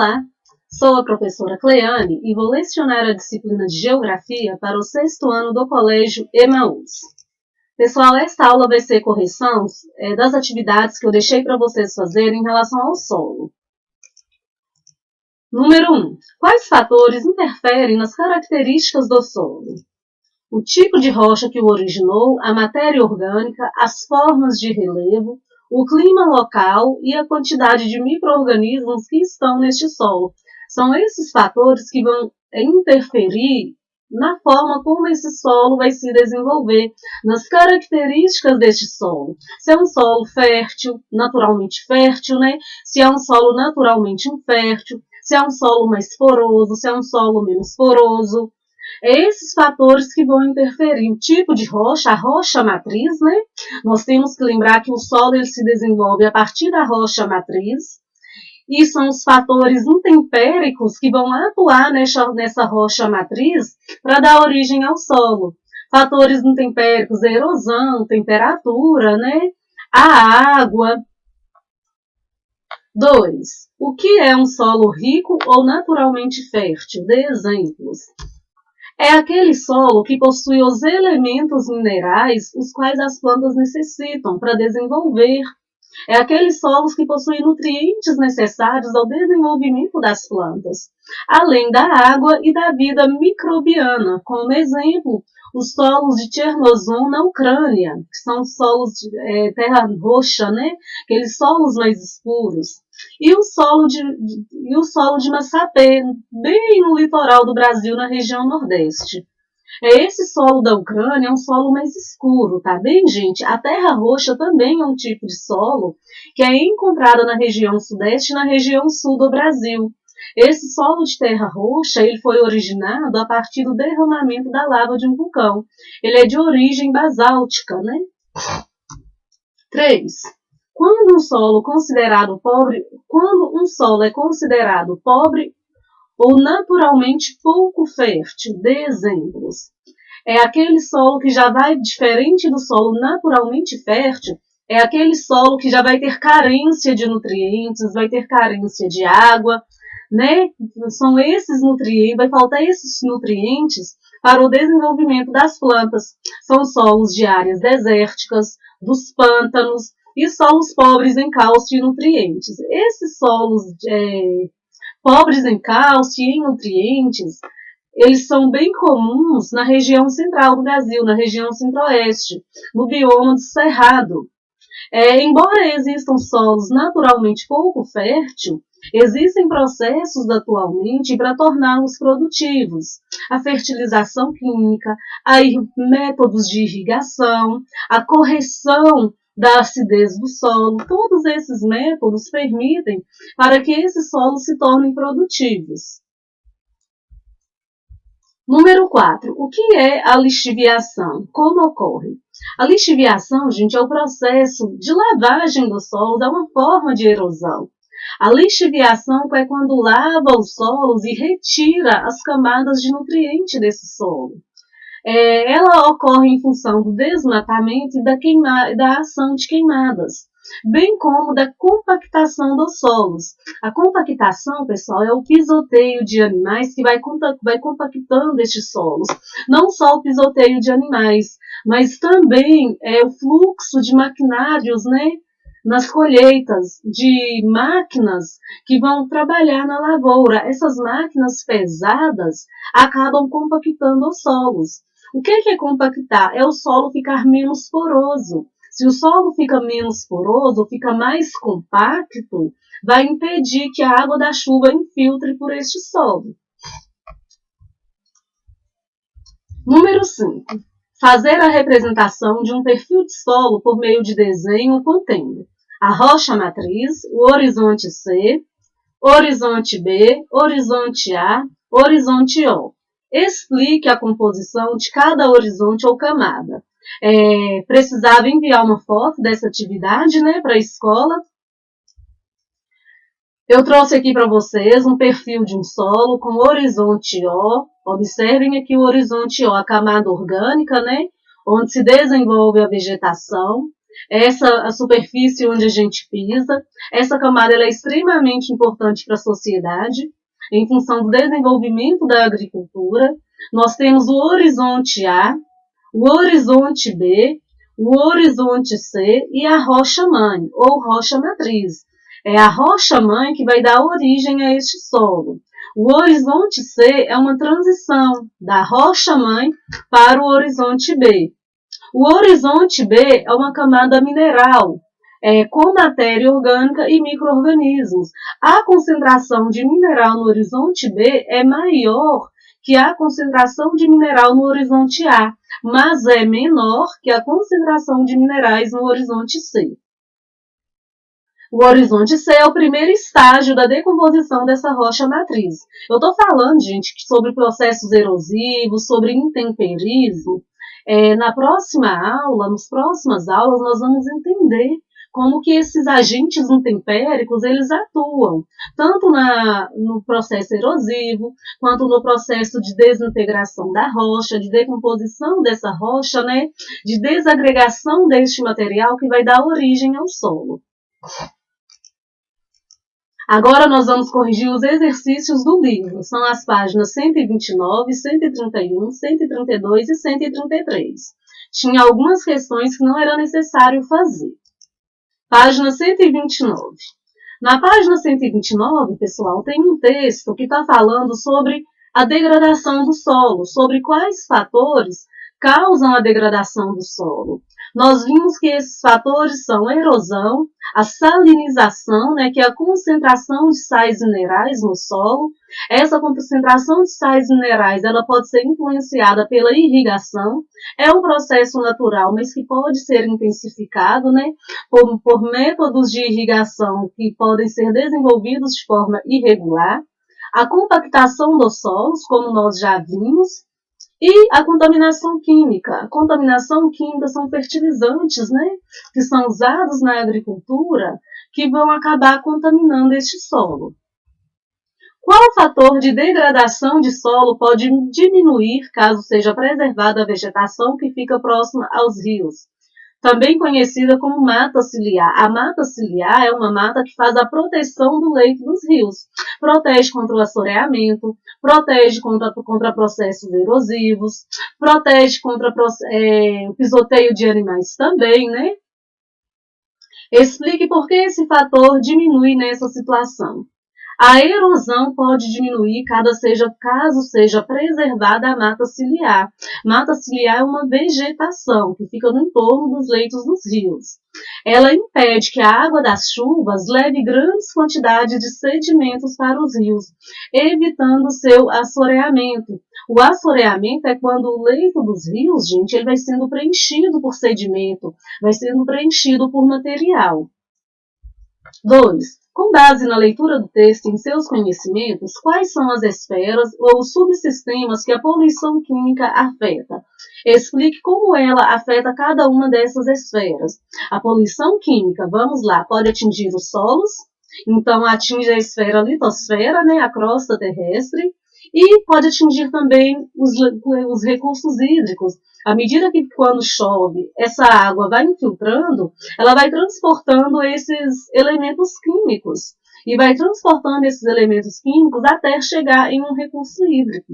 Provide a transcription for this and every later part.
Olá, sou a professora Cleane e vou lecionar a disciplina de Geografia para o 6º ano do Colégio Emaús. Pessoal, esta aula vai ser correção das atividades que eu deixei para vocês fazerem em relação ao solo. Número 1. Quais fatores interferem nas características do solo? O tipo de rocha que o originou, a matéria orgânica, as formas de relevo, o clima local e a quantidade de micro-organismos que estão neste solo. São esses fatores que vão interferir na forma como esse solo vai se desenvolver, nas características deste solo. Se é um solo fértil, naturalmente fértil, né? Se é um solo naturalmente infértil, se é um solo mais poroso, se é um solo menos poroso. Esses fatores que vão interferir. O tipo de rocha, a rocha matriz, né? Nós temos que lembrar que o solo ele se desenvolve a partir da rocha matriz, e são os fatores intempéricos que vão atuar nessa rocha matriz para dar origem ao solo. Fatores intempéricos, a erosão, temperatura, né? A água. 2. O que é um solo rico ou naturalmente fértil? Dê exemplos. É aquele solo que possui os elementos minerais os quais as plantas necessitam para desenvolver. É aqueles solos que possuem nutrientes necessários ao desenvolvimento das plantas, além da água e da vida microbiana. Como exemplo, os solos de Chernozem na Ucrânia, que são solos de terra roxa, né? Aqueles solos mais escuros. E o solo de Massapê, bem no litoral do Brasil, na região nordeste. Esse solo da Ucrânia é um solo mais escuro, tá bem, gente? A terra roxa também é um tipo de solo que é encontrada na região sudeste e na região sul do Brasil. Esse solo de terra roxa ele foi originado a partir do derramamento da lava de um vulcão. Ele é de origem basáltica, né? 3. Quando um solo é considerado pobre ou naturalmente pouco fértil, dê exemplos. É aquele solo que já vai, diferente do solo naturalmente fértil, é aquele solo que já vai ter carência de nutrientes, vai ter carência de água, né? São esses nutrientes, vai faltar esses nutrientes para o desenvolvimento das plantas. São solos de áreas desérticas, dos pântanos e solos pobres em cálcio e nutrientes. Esses solos pobres em cálcio e em nutrientes, eles são bem comuns na região central do Brasil, na região centro-oeste, no bioma do Cerrado. Embora existam solos naturalmente pouco férteis, existem processos atualmente para torná-los produtivos. A fertilização química, métodos de irrigação, a correção da acidez do solo, todos esses métodos permitem para que esses solos se tornem produtivos. Número 4. O que é a lixiviação? Como ocorre? A lixiviação, gente, é o processo de lavagem do solo, é uma forma de erosão. A lixiviação é quando lava os solos e retira as camadas de nutriente desse solo. Ela ocorre em função do desmatamento e da ação de queimadas, bem como da compactação dos solos. A compactação, pessoal, é o pisoteio de animais que vai compactando estes solos. Não só o pisoteio de animais, mas também o fluxo de maquinários, né? Nas colheitas, de máquinas que vão trabalhar na lavoura. Essas máquinas pesadas acabam compactando os solos. O que é compactar? É o solo ficar menos poroso. Se o solo fica menos poroso, fica mais compacto, vai impedir que a água da chuva infiltre por este solo. Número 5. Fazer a representação de um perfil de solo por meio de desenho contendo a rocha matriz, o horizonte C, horizonte B, horizonte A, horizonte O. Explique a composição de cada horizonte ou camada. Precisava enviar uma foto dessa atividade, né, para a escola. Eu trouxe aqui para vocês um perfil de um solo com horizonte O. Observem aqui o horizonte O, a camada orgânica, né, onde se desenvolve a vegetação. a superfície onde a gente pisa. Essa camada ela é extremamente importante para a sociedade, em função do desenvolvimento da agricultura. Nós temos o horizonte A, o horizonte B, o horizonte C e a rocha-mãe, ou rocha-matriz. É a rocha-mãe que vai dar origem a este solo. O horizonte C é uma transição da rocha-mãe para o horizonte B. O horizonte B é uma camada mineral, com matéria orgânica e micro-organismos. A concentração de mineral no horizonte B é maior que a concentração de mineral no horizonte A, mas é menor que a concentração de minerais no horizonte C. O horizonte C é o primeiro estágio da decomposição dessa rocha matriz. Eu estou falando, gente, sobre processos erosivos, sobre intemperismo. Na próxima aula, nas próximas aulas, nós vamos entender como que esses agentes intempéricos eles atuam, tanto no processo erosivo, quanto no processo de desintegração da rocha, de decomposição dessa rocha, né, de desagregação deste material que vai dar origem ao solo. Agora nós vamos corrigir os exercícios do livro. São as páginas 129, 131, 132 e 133. Tinha algumas questões que não era necessário fazer. Página 129. Na página 129, pessoal, tem um texto que está falando sobre a degradação do solo, sobre quais fatores causam a degradação do solo. Nós vimos que esses fatores são a erosão, a salinização, né, que é a concentração de sais minerais no solo. Essa concentração de sais minerais ela pode ser influenciada pela irrigação. É um processo natural, mas que pode ser intensificado, né, por métodos de irrigação que podem ser desenvolvidos de forma irregular. A compactação dos solos, como nós já vimos, e a contaminação química. A contaminação química são fertilizantes, né, que são usados na agricultura, que vão acabar contaminando este solo. Qual fator de degradação de solo pode diminuir caso seja preservada a vegetação que fica próxima aos rios? Também conhecida como mata ciliar. A mata ciliar é uma mata que faz a proteção do leito dos rios. Protege contra o assoreamento, protege contra processos erosivos, protege contra o pisoteio de animais também, né? Explique por que esse fator diminui nessa situação. A erosão pode diminuir caso seja preservada a mata ciliar. Mata ciliar é uma vegetação que fica no entorno dos leitos dos rios. Ela impede que a água das chuvas leve grandes quantidades de sedimentos para os rios, evitando seu assoreamento. O assoreamento é quando o leito dos rios, gente, ele vai sendo preenchido por sedimento, vai sendo preenchido por material. 2. Com base na leitura do texto e em seus conhecimentos, quais são as esferas ou os subsistemas que a poluição química afeta? Explique como ela afeta cada uma dessas esferas. A poluição química, vamos lá, pode atingir os solos, então atinge a esfera litosfera, né, a crosta terrestre, e pode atingir também os recursos hídricos. À medida que quando chove, essa água vai infiltrando, ela vai transportando esses elementos químicos e vai transportando esses elementos químicos até chegar em um recurso hídrico.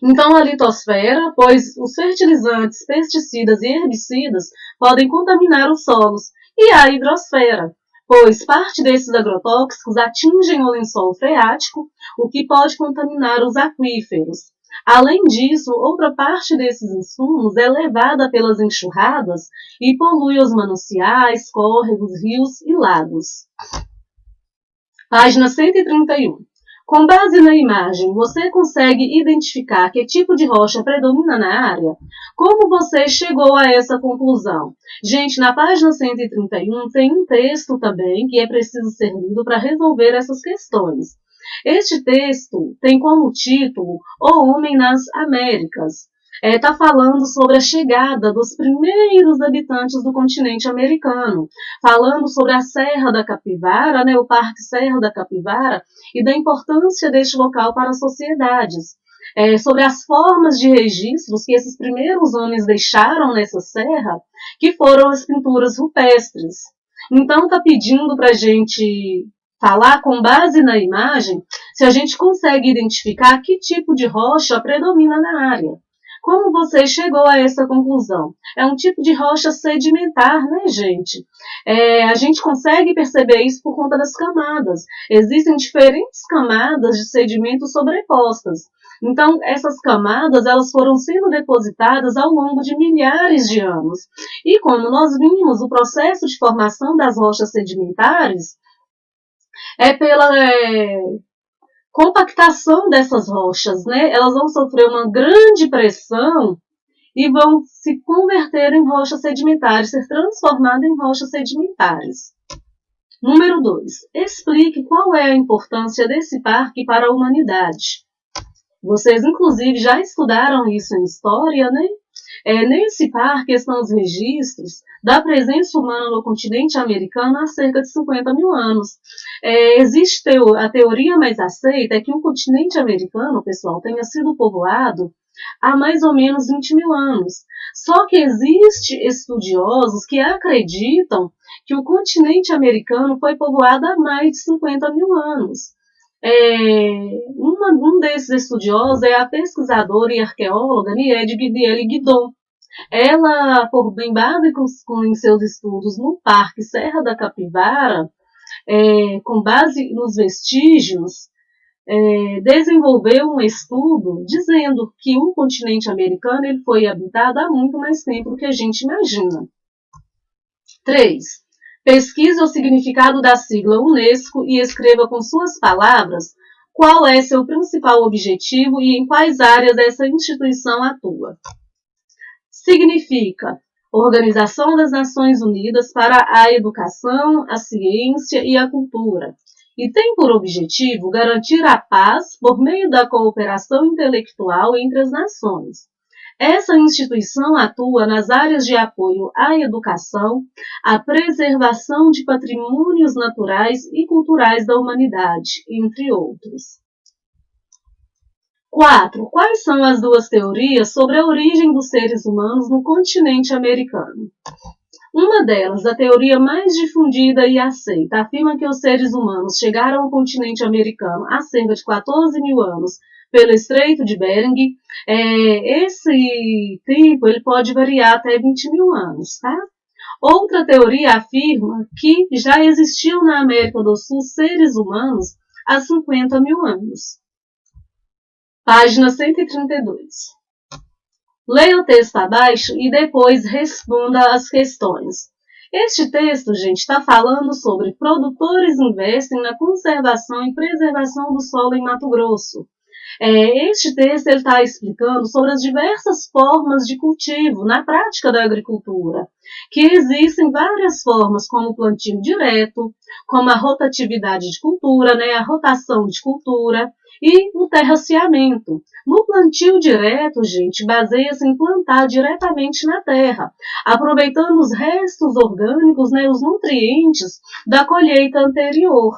Então, a litosfera, pois os fertilizantes, pesticidas e herbicidas podem contaminar os solos, e a hidrosfera, pois parte desses agrotóxicos atingem o lençol freático, o que pode contaminar os aquíferos. Além disso, outra parte desses insumos é levada pelas enxurradas e polui os mananciais, córregos, rios e lagos. Página 131. Com base na imagem, você consegue identificar que tipo de rocha predomina na área? Como você chegou a essa conclusão? Gente, na página 131 tem um texto também que é preciso ser lido para resolver essas questões. Este texto tem como título O Homem nas Américas. Está falando sobre a chegada dos primeiros habitantes do continente americano, falando sobre a Serra da Capivara, né, o Parque Serra da Capivara, e da importância deste local para as sociedades. sobre as formas de registros que esses primeiros homens deixaram nessa serra, que foram as pinturas rupestres. Então está pedindo para a gente falar com base na imagem se a gente consegue identificar que tipo de rocha predomina na área. Como você chegou a essa conclusão? É um tipo de rocha sedimentar, né, gente? A gente consegue perceber isso por conta das camadas. Existem diferentes camadas de sedimento sobrepostas. Então, essas camadas elas foram sendo depositadas ao longo de milhares de anos. E como nós vimos, o processo de formação das rochas sedimentares é pela compactação dessas rochas, né? Elas vão sofrer uma grande pressão e vão se converter em rochas sedimentares, ser transformadas em rochas sedimentares. Número 2. Explique qual é a importância desse parque para a humanidade. Vocês, inclusive, já estudaram isso em história, né? Nesse parque estão os registros da presença humana no continente americano há cerca de 50 mil anos. Existe a teoria mais aceita é que o continente americano, pessoal, tenha sido povoado há mais ou menos 20 mil anos. Só que existem estudiosos que acreditam que o continente americano foi povoado há mais de 50 mil anos. Um desses estudiosos é a pesquisadora e arqueóloga Niede Guidon. Ela, por bem base em seus estudos no Parque Serra da Capivara, com base nos vestígios, desenvolveu um estudo dizendo que o continente americano ele foi habitado há muito mais tempo do que a gente imagina. 3. Pesquise o significado da sigla Unesco e escreva com suas palavras qual é seu principal objetivo e em quais áreas essa instituição atua. Significa Organização das Nações Unidas para a Educação, a Ciência e a Cultura, e tem por objetivo garantir a paz por meio da cooperação intelectual entre as nações. Essa instituição atua nas áreas de apoio à educação, à preservação de patrimônios naturais e culturais da humanidade, entre outros. 4. Quais são as duas teorias sobre a origem dos seres humanos no continente americano? Uma delas, a teoria mais difundida e aceita, afirma que os seres humanos chegaram ao continente americano há cerca de 14 mil anos pelo Estreito de Bering. Esse tempo ele pode variar até 20 mil anos, tá? Outra teoria afirma que já existiam na América do Sul seres humanos há 50 mil anos. Página 132. Leia o texto abaixo e depois responda as questões. Este texto, gente, está falando sobre produtores investem na conservação e preservação do solo em Mato Grosso. Este texto está explicando sobre as diversas formas de cultivo na prática da agricultura, que existem várias formas, como o plantio direto, como a rotatividade de cultura, né, a rotação de cultura, e o terraceamento. No plantio direto, gente, baseia-se em plantar diretamente na terra, aproveitando os restos orgânicos, né, os nutrientes da colheita anterior.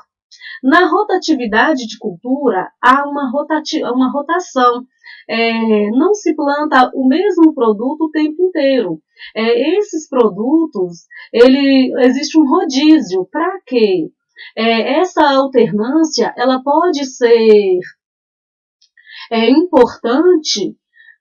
Na rotatividade de cultura, há uma rotação. Não se planta o mesmo produto o tempo inteiro. Esses produtos, existe um rodízio. Para quê? Essa alternância ela pode ser importante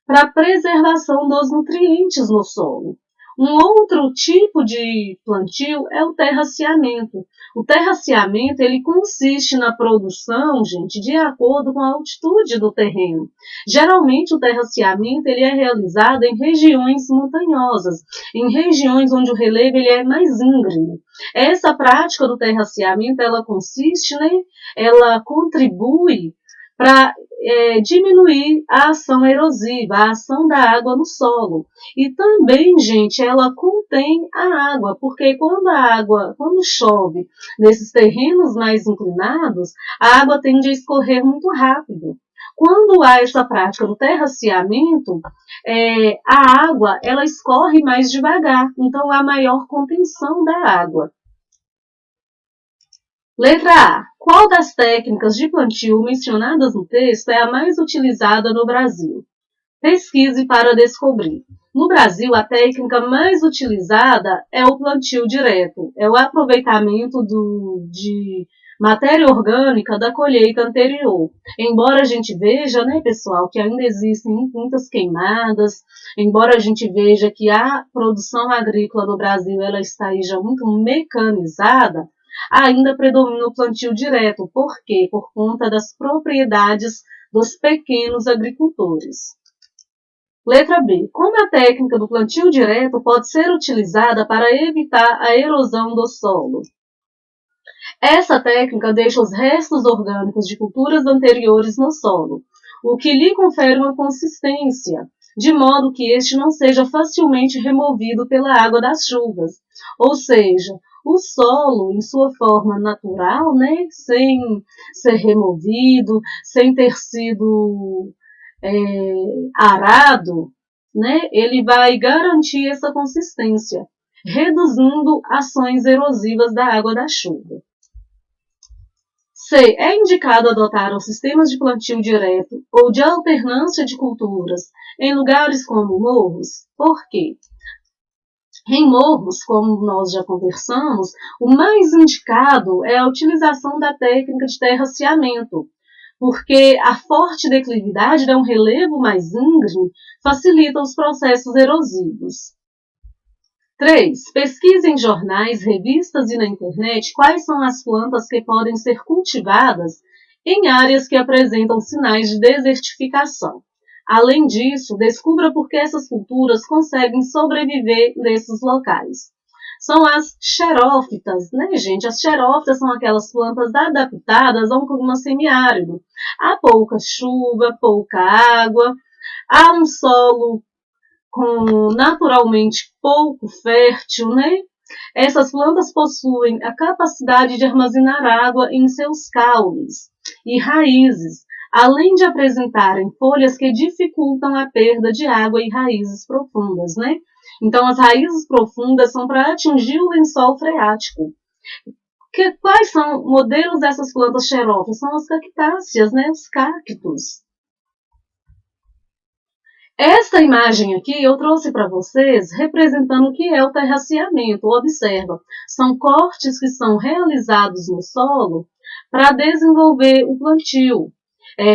para a preservação dos nutrientes no solo. Um outro tipo de plantio é o terraceamento. O terraceamento ele consiste na produção, gente, de acordo com a altitude do terreno. Geralmente o terraceamento ele é realizado em regiões montanhosas, em regiões onde o relevo ele é mais íngreme. Essa prática do terraceamento ela consiste, né, ela contribui para diminuir a ação erosiva, a ação da água no solo. E também, gente, ela contém a água, porque quando chove nesses terrenos mais inclinados, a água tende a escorrer muito rápido. Quando há essa prática do terraceamento, a água ela escorre mais devagar, então há maior contenção da água. Letra A. Qual das técnicas de plantio mencionadas no texto é a mais utilizada no Brasil? Pesquise para descobrir. No Brasil, a técnica mais utilizada é o plantio direto, é o aproveitamento de matéria orgânica da colheita anterior. Embora a gente veja, né, pessoal, que ainda existem muitas queimadas, embora a gente veja que a produção agrícola no Brasil ela está aí já muito mecanizada, ainda predomina o plantio direto. Por quê? Por conta das propriedades dos pequenos agricultores. Letra B. Como a técnica do plantio direto pode ser utilizada para evitar a erosão do solo? Essa técnica deixa os restos orgânicos de culturas anteriores no solo, o que lhe confere uma consistência, de modo que este não seja facilmente removido pela água das chuvas. Ou seja, o solo, em sua forma natural, né, sem ser removido, sem ter sido arado, né, ele vai garantir essa consistência, reduzindo ações erosivas da água da chuva. C. É indicado adotar os sistemas de plantio direto ou de alternância de culturas em lugares como morros? Por quê? Em morros, como nós já conversamos, o mais indicado é a utilização da técnica de terraceamento, porque a forte declividade dá um relevo mais íngreme, facilita os processos erosivos. 3. Pesquise em jornais, revistas e na internet quais são as plantas que podem ser cultivadas em áreas que apresentam sinais de desertificação. Além disso, descubra por que essas culturas conseguem sobreviver nesses locais. São as xerófitas, né, gente? As xerófitas são aquelas plantas adaptadas a um clima semiárido. Há pouca chuva, pouca água, há um solo com naturalmente pouco fértil, né? Essas plantas possuem a capacidade de armazenar água em seus caules e raízes, além de apresentarem folhas que dificultam a perda de água e raízes profundas, né? Então, as raízes profundas são para atingir o lençol freático. Quais são modelos dessas plantas xerófitas? São as cactáceas, né? Os cactos. Esta imagem aqui eu trouxe para vocês representando o que é o terraceamento. Observa, são cortes que são realizados no solo para desenvolver o plantio.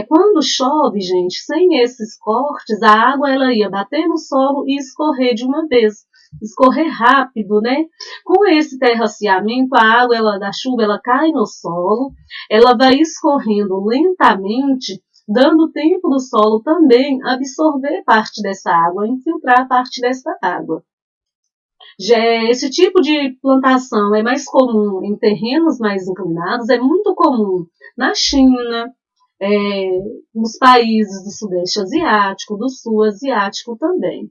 Quando chove, gente, sem esses cortes, a água ela ia bater no solo e escorrer de uma vez. Escorrer rápido, né? Com esse terraceamento, a água da chuva ela cai no solo, ela vai escorrendo lentamente, dando tempo do solo também absorver parte dessa água, infiltrar parte dessa água. Esse tipo de plantação é mais comum em terrenos mais inclinados, é muito comum na China, nos países do Sudeste Asiático, do Sul Asiático também.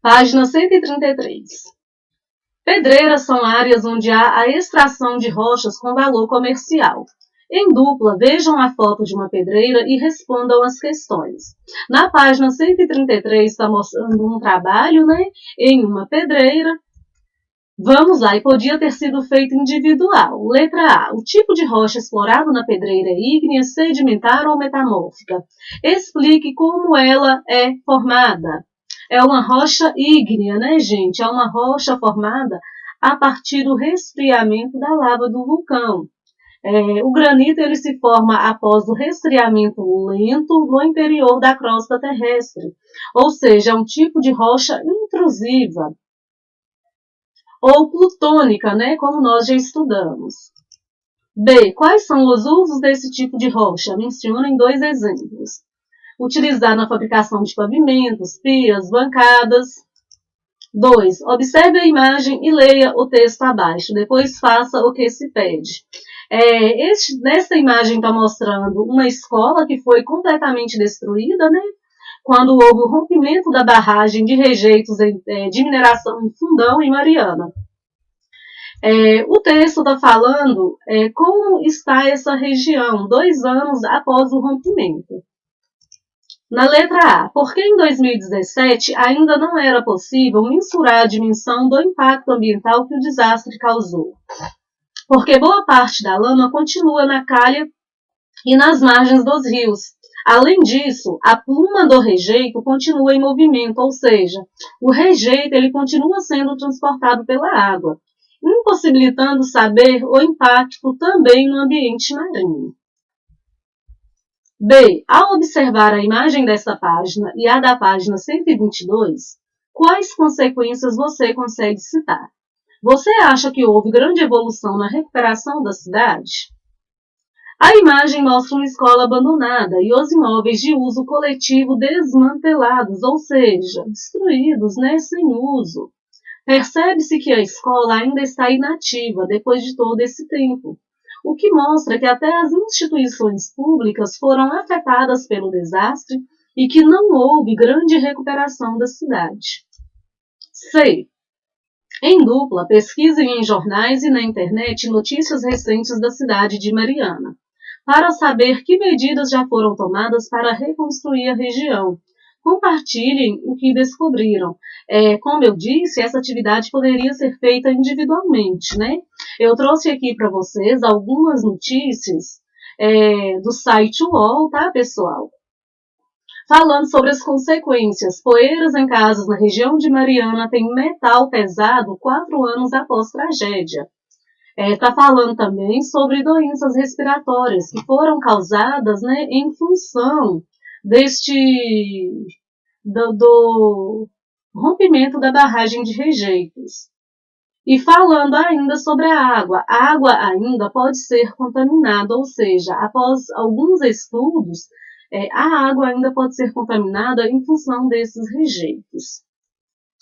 Página 133. Pedreiras são áreas onde há a extração de rochas com valor comercial. Em dupla, vejam a foto de uma pedreira e respondam as questões. Na página 133 está mostrando um trabalho, né, em uma pedreira. Vamos lá, e podia ter sido feito individual. Letra A. O tipo de rocha explorado na pedreira é ígnea, sedimentar ou metamórfica? Explique como ela é formada. É uma rocha ígnea, né, gente? É uma rocha formada a partir do resfriamento da lava do vulcão. O granito ele se forma após o resfriamento lento no interior da crosta terrestre, ou seja, é um tipo de rocha intrusiva, ou plutônica, né, como nós já estudamos. B. Quais são os usos desse tipo de rocha? Mencionem 2 exemplos. Utilizar na fabricação de pavimentos, pias, bancadas. 2. Observe a imagem e leia o texto abaixo. Depois faça o que se pede. Nessa imagem está mostrando uma escola que foi completamente destruída, né? Quando houve o rompimento da barragem de rejeitos de mineração em Fundão e Mariana. O texto está falando como está essa região 2 anos após o rompimento. Na letra A, por que em 2017 ainda não era possível mensurar a dimensão do impacto ambiental que o desastre causou? porque boa parte da lama continua na calha e nas margens dos rios. Além disso, a pluma do rejeito continua em movimento, ou seja, o rejeito ele continua sendo transportado pela água, impossibilitando saber o impacto também no ambiente marinho. B. Ao observar a imagem desta página e a da página 122, quais consequências você consegue citar? Você acha que houve grande evolução na recuperação da cidade? A imagem mostra uma escola abandonada e os imóveis de uso coletivo desmantelados, ou seja, destruídos, sem uso. Percebe-se que a escola ainda está inativa depois de todo esse tempo, o que mostra que até as instituições públicas foram afetadas pelo desastre e que não houve grande recuperação da cidade. C. Em dupla, pesquisem em jornais e na internet notícias recentes da cidade de Mariana, para saber que medidas já foram tomadas para reconstruir a região. Compartilhem o que descobriram. Como eu disse, essa atividade poderia ser feita individualmente, Eu trouxe aqui para vocês algumas notícias do site UOL, tá, pessoal? Falando sobre as consequências. Poeiras em casas na região de Mariana têm metal pesado 4 anos após tragédia. Está falando também sobre doenças respiratórias que foram causadas em função do rompimento da barragem de rejeitos. E falando ainda sobre a água ainda pode ser contaminada, ou seja, após alguns estudos, a água ainda pode ser contaminada em função desses rejeitos.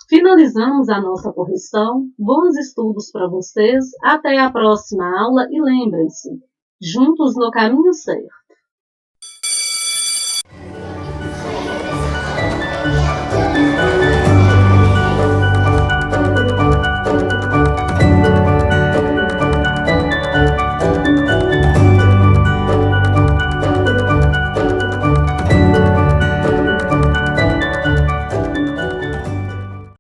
Finalizamos a nossa correção. Bons estudos para vocês. Até a próxima aula e lembrem-se, juntos no caminho certo.